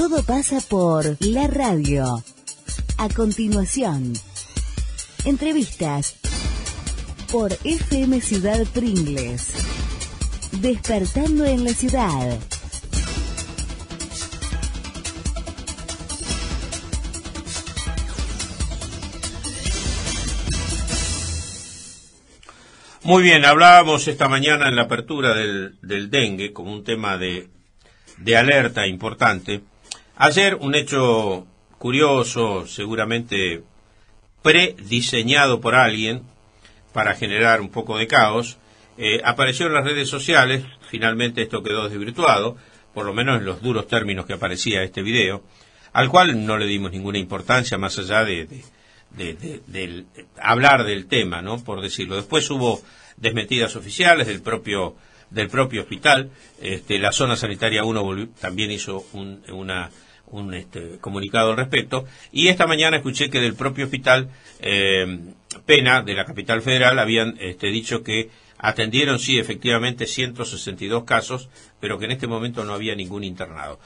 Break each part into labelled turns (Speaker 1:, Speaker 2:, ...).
Speaker 1: Todo pasa por la radio. A continuación, entrevistas por FM Ciudad Pringles. Despertando en la ciudad.
Speaker 2: Muy bien, hablábamos esta mañana en la apertura del dengue como un tema de alerta importante. Ayer un hecho curioso, seguramente prediseñado por alguien para generar un poco de caos, apareció en las redes sociales. Finalmente esto quedó desvirtuado, por lo menos en los duros términos que aparecía este video, al cual no le dimos ninguna importancia más allá de hablar del tema, ¿no? Por decirlo. Después hubo desmentidas oficiales del propio hospital. La zona sanitaria 1 también hizo un comunicado al respecto, y esta mañana escuché que del propio hospital Pena de la capital federal habían dicho que atendieron sí efectivamente 162 casos, pero que en este momento no había ningún internado.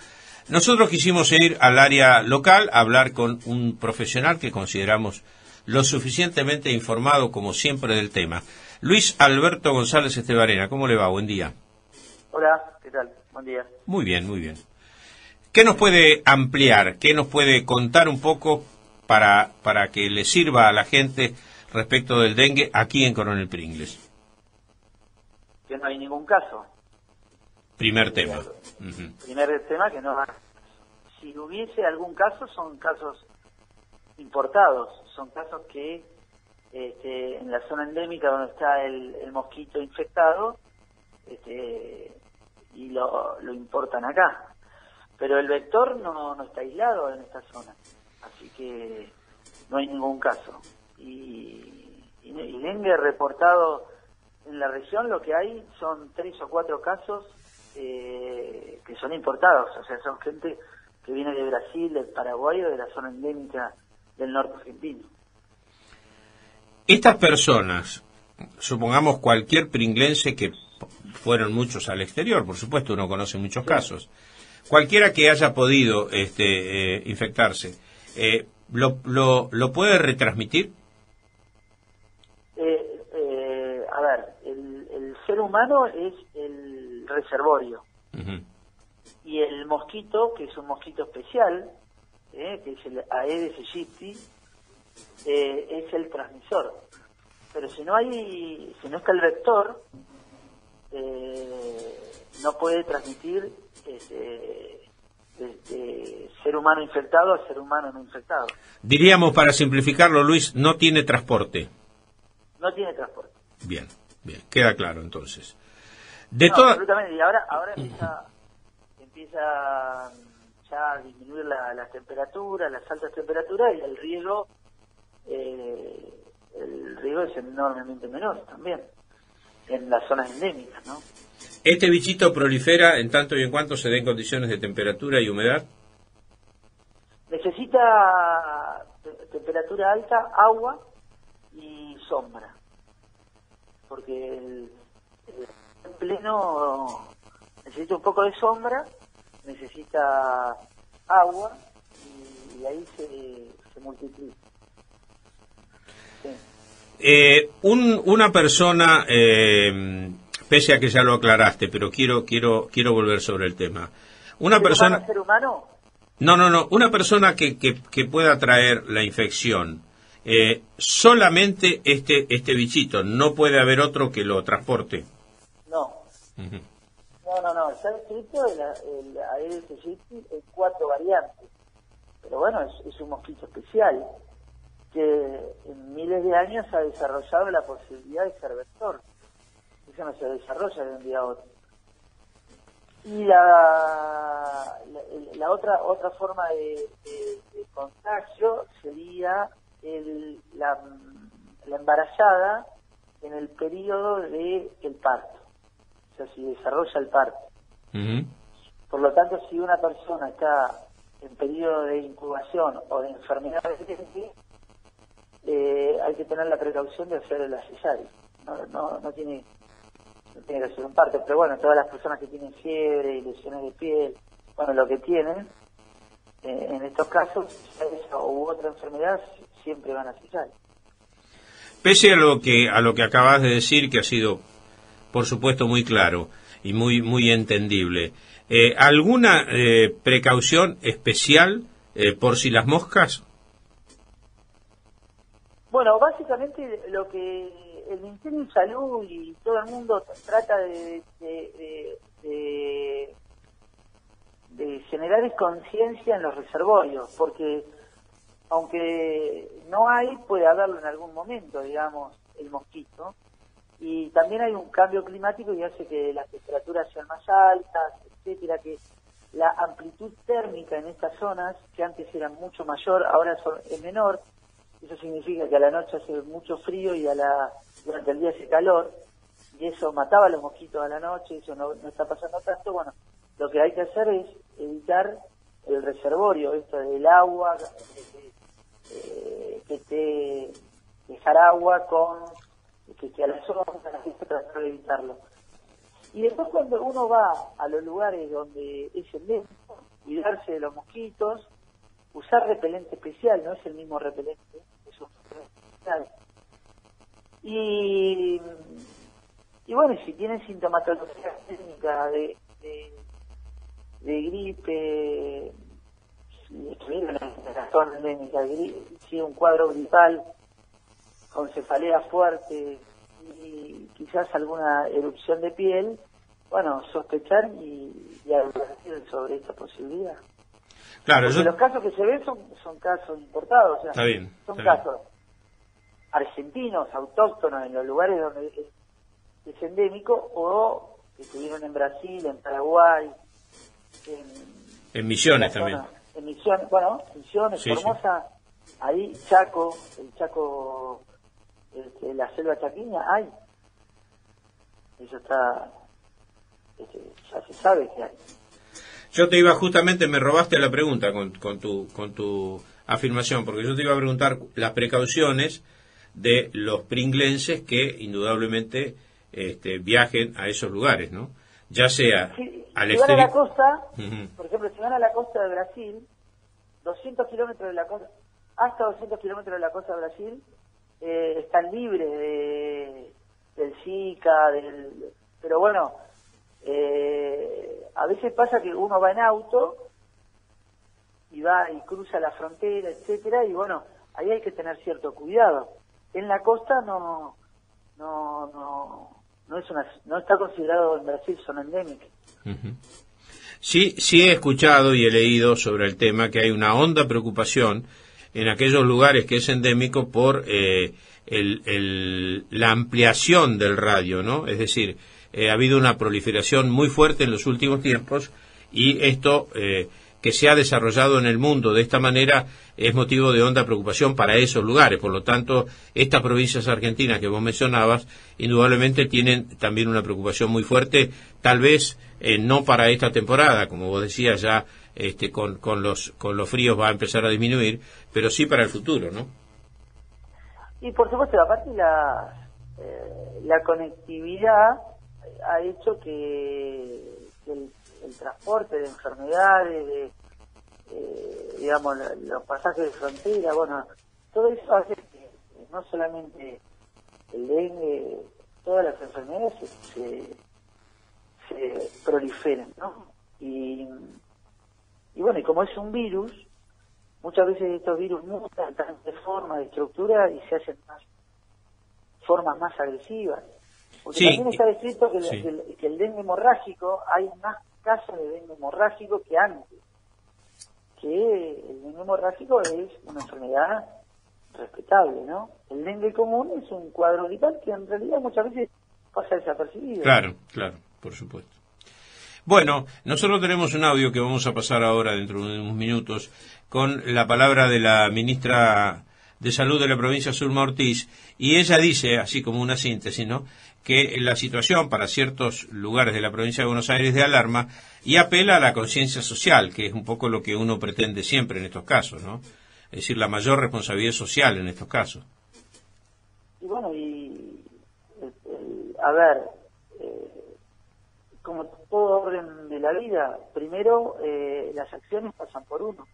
Speaker 2: Nosotros quisimos ir al área local a hablar con un profesional que consideramos lo suficientemente informado como siempre del tema. Luis Alberto González Estebarena, ¿cómo le va? Buen día.
Speaker 3: Hola, ¿qué tal? Buen día.
Speaker 2: Muy bien, muy bien. ¿Qué nos puede ampliar? ¿Qué nos puede contar un poco para que le sirva a la gente respecto del dengue aquí en Coronel Pringles?
Speaker 3: Que no hay ningún caso.
Speaker 2: Primer tema.
Speaker 3: Primer tema que no hay. Si hubiese algún caso, son casos importados, son casos que en la zona endémica donde está el mosquito infectado y lo importan acá. Pero el vector no está aislado en esta zona, así que no hay ningún caso. Y dengue reportado en la región, lo que hay son 3 o 4 casos que son importados, o sea, son gente que viene de Brasil, del Paraguay o de la zona endémica del norte argentino.
Speaker 2: Estas personas, supongamos cualquier pringlense, que fueron muchos al exterior, por supuesto, uno conoce muchos casos, cualquiera que haya podido infectarse, ¿lo puede retransmitir?
Speaker 3: A ver, el ser humano es el reservorio. Y el mosquito, que es un mosquito especial, que es el Aedes aegypti, es el transmisor. Pero si no está el vector, no puede transmitir ser humano infectado a ser humano no infectado. Diríamos, para simplificarlo, Luis, no tiene transporte. No tiene transporte.
Speaker 2: Bien, queda claro entonces.
Speaker 3: Absolutamente, y ahora empieza ya a disminuir las temperaturas, las altas temperaturas, y el riesgo es enormemente menor también en las zonas endémicas, ¿no?
Speaker 2: ¿Este bichito prolifera en tanto y en cuanto se den condiciones de temperatura y humedad?
Speaker 3: Necesita temperatura alta, agua y sombra, porque el pleno necesita un poco de sombra, necesita agua y ahí se multiplica. Sí.
Speaker 2: Una persona, pese a que ya lo aclaraste, pero quiero volver sobre el tema. Una persona,
Speaker 3: ¿ser humano?
Speaker 2: No, una persona que pueda traer la infección, solamente este bichito, no puede haber otro que lo transporte.
Speaker 3: No. No, está escrito el Aedes aegypti en 4 variantes, pero bueno, es un mosquito especial que en miles de años ha desarrollado la posibilidad de ser vector. Eso no se desarrolla de un día a otro. Y la otra forma de contagio sería la embarazada en el periodo del parto, o sea, si desarrolla el parto. Por lo tanto, si una persona está en periodo de incubación o de enfermedad de dengue, hay que tener la precaución de hacer la cesárea. No tiene que hacer un parto, pero bueno, todas las personas que tienen fiebre y lesiones de piel, bueno, lo que tienen, en estos casos, esa u otra enfermedad siempre van a cesar.
Speaker 2: Pese a lo que acabas de decir, que ha sido, por supuesto, muy claro y muy entendible, ¿alguna precaución especial por si las moscas?
Speaker 3: Bueno, básicamente lo que el Ministerio de Salud y todo el mundo trata de generar es conciencia en los reservorios, porque aunque no hay, puede haberlo en algún momento, digamos, el mosquito. Y también hay un cambio climático y hace que las temperaturas sean más altas, etcétera, que la amplitud térmica en estas zonas, que antes eran mucho mayor, ahora es menor. Eso significa que a la noche hace mucho frío y durante el día hace calor, y eso mataba a los mosquitos a la noche, eso no está pasando tanto. Bueno, lo que hay que hacer es evitar el reservorio, esto del agua, dejar agua que a las horas tratar de evitarlo. Y después, cuando uno va a los lugares donde es endémico, cuidarse de los mosquitos, usar repelente especial, no es el mismo repelente, es un repelente especial. Y bueno, y si tienen sintomatología técnica de gripe, si estuvieron en la zona endémica, si un cuadro gripal con cefalea fuerte y quizás alguna erupción de piel, bueno, sospechar y advertir sobre esta posibilidad.
Speaker 2: Claro,
Speaker 3: porque los casos que se ven son casos importados, o sea,
Speaker 2: está bien,
Speaker 3: son
Speaker 2: está
Speaker 3: casos argentinos, autóctonos, en los lugares donde es endémico, o que estuvieron en Brasil, en Paraguay,
Speaker 2: en Misiones también.
Speaker 3: En Misiones, bueno, Misiones,
Speaker 2: Sí,
Speaker 3: Formosa, ahí Chaco, la selva chaqueña, hay. Eso está, ya se sabe que hay.
Speaker 2: Yo te iba justamente, me robaste la pregunta con tu afirmación, porque yo te iba a preguntar las precauciones de los pringlenses que indudablemente viajen a esos lugares, ¿no? Ya sea al
Speaker 3: si van a la
Speaker 2: exterior.
Speaker 3: costa,
Speaker 2: Uh-huh.
Speaker 3: por ejemplo, si van a la costa de Brasil, 200 kilómetros de la costa, hasta 200 kilómetros de la costa de Brasil, están libres del Zika, pero bueno, a veces pasa que uno va en auto y cruza la frontera, etcétera, y bueno, ahí hay que tener cierto cuidado. En la costa no está considerado en Brasil zona endémica.
Speaker 2: Uh-huh. Sí he escuchado y he leído sobre el tema que hay una honda preocupación en aquellos lugares que es endémico por la ampliación del radio, ¿no? Es decir, ha habido una proliferación muy fuerte en los últimos tiempos y esto que se ha desarrollado en el mundo de esta manera es motivo de honda preocupación para esos lugares. Por lo tanto, estas provincias argentinas que vos mencionabas indudablemente tienen también una preocupación muy fuerte, tal vez no para esta temporada, como vos decías ya, con los fríos va a empezar a disminuir, pero sí para el futuro, ¿no?
Speaker 3: Y por supuesto, aparte la conectividad ha hecho que el transporte de enfermedades, digamos, los pasajes de frontera, bueno, todo eso hace que no solamente el dengue, todas las enfermedades se proliferen, ¿no? Y bueno, y como es un virus, muchas veces estos virus mutan de forma, de estructura, y se hacen formas más agresivas. Porque también está descrito que el dengue hemorrágico, hay más casos de dengue hemorrágico que antes. Que el dengue hemorrágico es una enfermedad respetable, ¿no? El dengue común es un cuadro gripal que en realidad muchas veces pasa desapercibido.
Speaker 2: Claro, por supuesto. Bueno, nosotros tenemos un audio que vamos a pasar ahora dentro de unos minutos con la palabra de la ministra de Salud de la provincia de Zulma Ortiz, y ella dice, así como una síntesis, ¿no?, que la situación para ciertos lugares de la provincia de Buenos Aires es de alarma y apela a la conciencia social, que es un poco lo que uno pretende siempre en estos casos, ¿no? Es decir, la mayor responsabilidad social en estos casos.
Speaker 3: Y bueno, a ver, como todo orden de la vida, primero las acciones pasan por uno.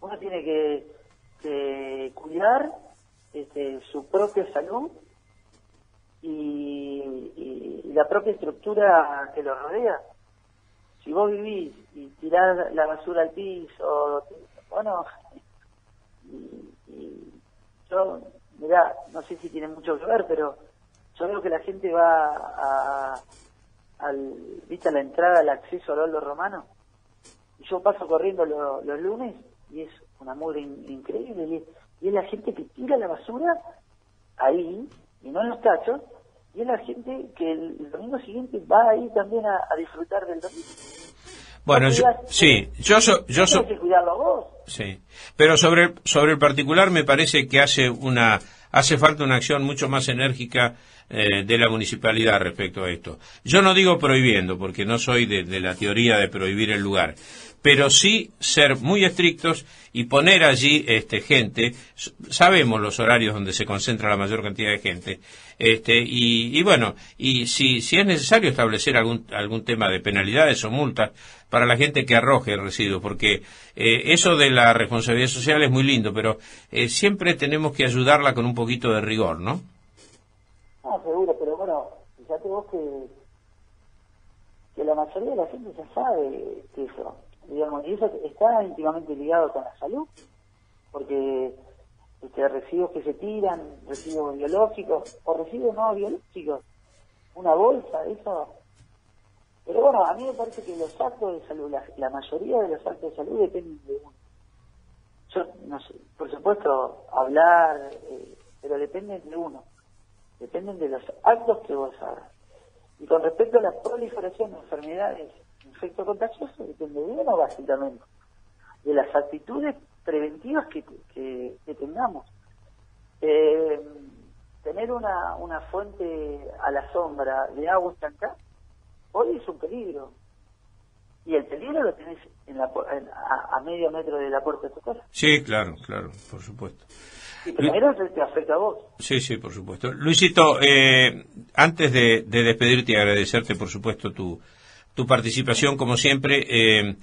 Speaker 3: Uno tiene que cuidar su propia salud y la propia estructura que lo rodea. Si vos vivís y tirás la basura al piso, bueno, y yo, mirá, no sé si tiene mucho que ver, pero yo veo que la gente va ¿viste a la entrada, al acceso al Oldo Romano? Y yo paso corriendo los lunes y es una mugre increíble, y es la gente que tira la basura ahí, y no en los tachos, y es la gente que el domingo siguiente va ahí también a disfrutar del domingo.
Speaker 2: Bueno,
Speaker 3: No
Speaker 2: yo
Speaker 3: tienes que cuidarlo vos.
Speaker 2: Sí, pero sobre el particular me parece que hace falta una acción mucho más enérgica de la municipalidad respecto a esto. Yo no digo prohibiendo, porque no soy de la teoría de prohibir el lugar, pero sí ser muy estrictos y poner allí gente. Sabemos los horarios donde se concentra la mayor cantidad de gente, y bueno, y si es necesario establecer algún tema de penalidades o multas para la gente que arroje el residuo, porque eso de la responsabilidad social es muy lindo, pero siempre tenemos que ayudarla con un poquito de rigor, ¿no?
Speaker 3: No, seguro, pero bueno, fíjate vos que la mayoría de la gente ya sabe que eso, digamos, y eso está íntimamente ligado con la salud, porque residuos que se tiran, residuos biológicos o residuos no biológicos, una bolsa, eso. Pero bueno, a mí me parece que los actos de salud, la mayoría de los actos de salud dependen de uno. Yo, no sé, por supuesto, hablar, pero dependen de uno. Dependen de los actos que vos hagas. Y con respecto a la proliferación de enfermedades infectocontagiosas, depende de uno básicamente. De las actitudes preventivas que tengamos. Tener una fuente a la sombra de agua estancada hoy es un peligro. Y el peligro lo tenés a medio metro de la puerta de tu casa.
Speaker 2: Sí, claro, por supuesto.
Speaker 3: Y primero te afecta a vos.
Speaker 2: Sí, por supuesto. Luisito, antes de despedirte y agradecerte, por supuesto, tu participación, como siempre,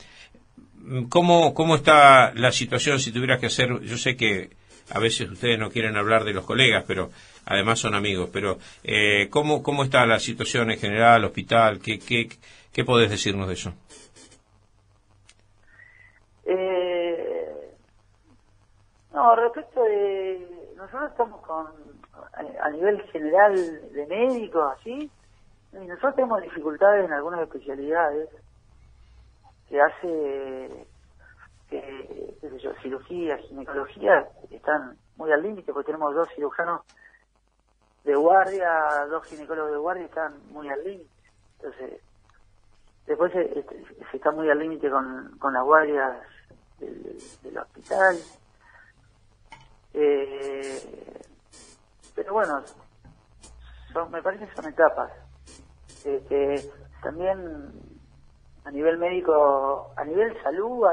Speaker 2: ¿cómo está la situación si tuvieras que hacer? Yo sé que a veces ustedes no quieren hablar de los colegas, pero además son amigos, pero ¿cómo está la situación en general, hospital? ¿Qué podés decirnos de eso?
Speaker 3: No, respecto de... Nosotros estamos a nivel general de médicos, así, y nosotros tenemos dificultades en algunas especialidades que hace que, qué sé yo, cirugía, ginecología, están muy al límite, porque tenemos 2 cirujanos de guardia, 2 ginecólogos de guardia, están muy al límite. Entonces, después se está muy al límite con las guardias del hospital. Pero bueno, me parece que son etapas. También a nivel médico, a nivel salud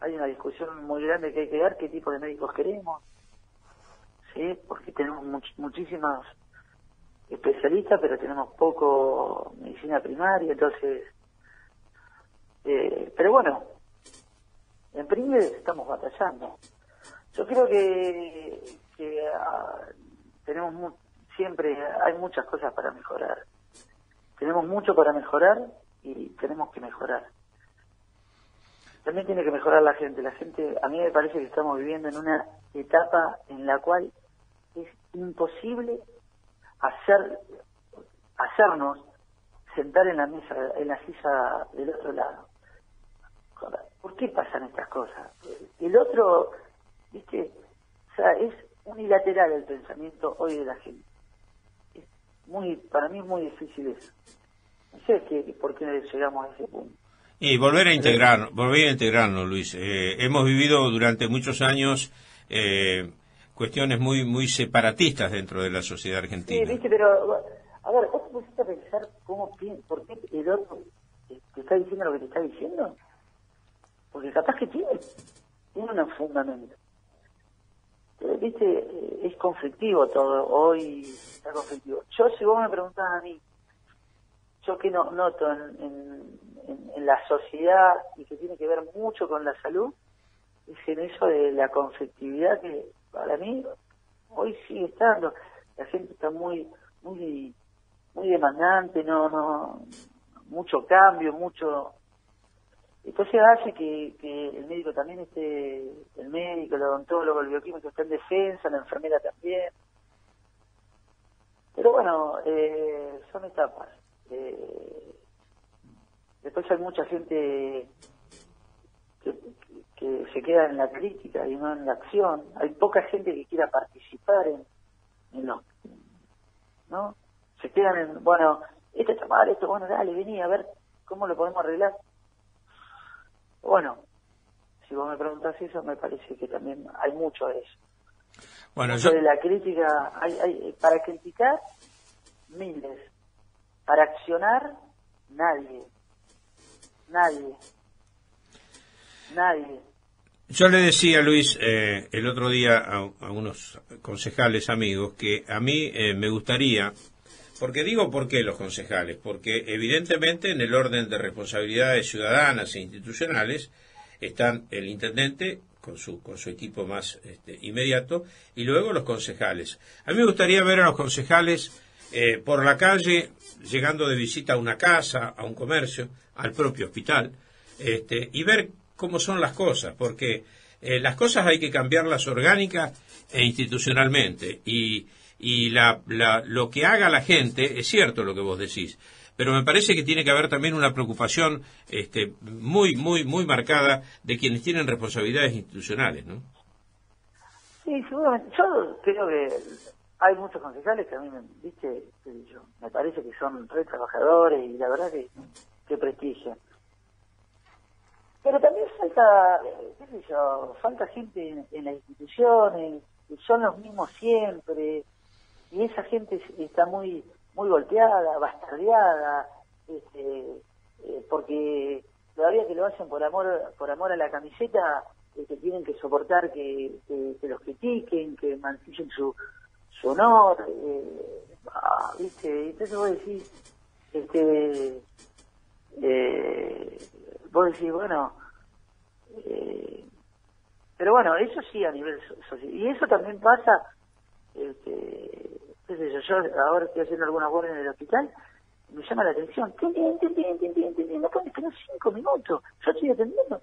Speaker 3: hay una discusión muy grande que hay que dar, qué tipo de médicos queremos, ¿sí? Porque tenemos muchísimos especialistas, pero tenemos poco medicina primaria, entonces pero bueno, en Pringles estamos batallando. Yo creo que tenemos siempre hay muchas cosas para mejorar. Tenemos mucho para mejorar y tenemos que mejorar. También tiene que mejorar la gente. La gente, a mí me parece que estamos viviendo en una etapa en la cual es imposible hacernos sentar en la mesa, en la silla del otro lado. ¿Por qué pasan estas cosas? El otro, ¿viste? O sea, es unilateral el pensamiento hoy de la gente. Para mí es muy difícil eso. No sé por qué llegamos a ese punto.
Speaker 2: Y volver a integrarnos, Luis. Hemos vivido durante muchos años cuestiones muy separatistas dentro de la sociedad argentina.
Speaker 3: Sí, viste, pero a ver, ¿vos te pusiste a pensar por qué el otro te está diciendo lo que te está diciendo? Porque capaz que tiene un fundamento. Viste, es conflictivo todo, hoy está conflictivo. Si vos me preguntás a mí, yo que noto en la sociedad y que tiene que ver mucho con la salud, es en eso de la conflictividad que para mí hoy sigue estando. La gente está muy demandante, no mucho cambio, mucho. Entonces hace que el médico también esté, el médico, el odontólogo, el bioquímico esté en defensa, la enfermera también. Pero bueno, son etapas. Después hay mucha gente que se queda en la crítica y no en la acción. Hay poca gente que quiera participar en lo, ¿no? Se quedan en, bueno, esto está mal, esto, bueno, dale, vení a ver cómo lo podemos arreglar. Bueno, si vos me preguntás eso, me parece que también hay mucho de eso.
Speaker 2: Bueno,
Speaker 3: mucho de la crítica, hay para criticar, miles. Para accionar, nadie.
Speaker 2: Yo le decía, Luis, el otro día a unos concejales amigos que a mí me gustaría, porque digo por qué los concejales, porque evidentemente en el orden de responsabilidades ciudadanas e institucionales están el intendente con su equipo más inmediato y luego los concejales. A mí me gustaría ver a los concejales por la calle, llegando de visita a una casa, a un comercio, al propio hospital, y ver cómo son las cosas, porque las cosas hay que cambiarlas orgánica e institucionalmente, y lo que haga la gente, es cierto lo que vos decís, pero me parece que tiene que haber también una preocupación muy marcada de quienes tienen responsabilidades institucionales, ¿no?
Speaker 3: Sí, seguramente. Yo creo que hay muchos concejales que a mí, me parece que son re trabajadores y la verdad que prestigian. Pero también falta gente en las instituciones, son los mismos siempre, y esa gente está muy golpeada, bastardeada, porque todavía que lo hacen por amor a la camiseta, tienen que soportar que los critiquen, que mancillen su honor, ¿viste? Entonces vos decís, bueno, pero bueno, eso sí a nivel social, y eso también pasa, yo ahora estoy haciendo algunas órdenes en el hospital, me llama la atención, no pueden esperar 5 minutos, yo estoy atendiendo,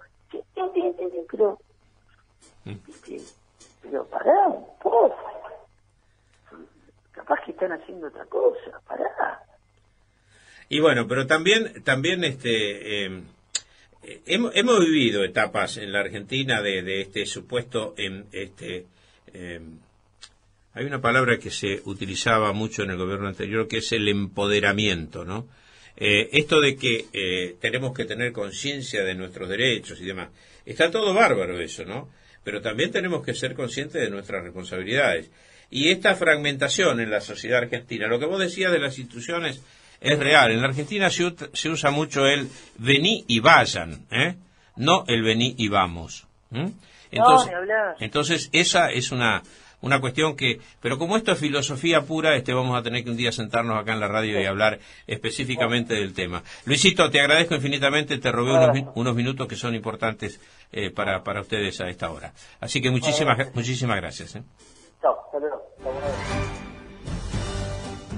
Speaker 3: pero pará un poco, capaz que están haciendo otra cosa, pará.
Speaker 2: Y bueno, pero también hemos vivido etapas en la Argentina de este supuesto hay una palabra que se utilizaba mucho en el gobierno anterior, que es el empoderamiento, ¿no? Esto de que tenemos que tener conciencia de nuestros derechos y demás. Está todo bárbaro eso, ¿no? Pero también tenemos que ser conscientes de nuestras responsabilidades. Y esta fragmentación en la sociedad argentina, lo que vos decías de las instituciones es real. En la Argentina se usa mucho el vení y vayan, no el vení y vamos. Entonces esa es una cuestión que, pero como esto es filosofía pura, vamos a tener que un día sentarnos acá en la radio y hablar específicamente del tema. Luisito, te agradezco infinitamente, te robé unos minutos que son importantes para ustedes a esta hora. Así que muchísimas gracias.
Speaker 3: Chao, saludos.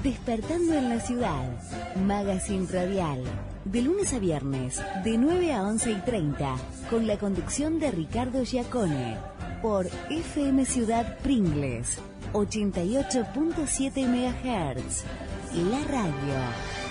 Speaker 1: Despertando en la ciudad, Magazine Radial, de lunes a viernes, de 9 a 11:30, con la conducción de Ricardo Giacone, por FM Ciudad Pringles, 88.7 MHz, la radio.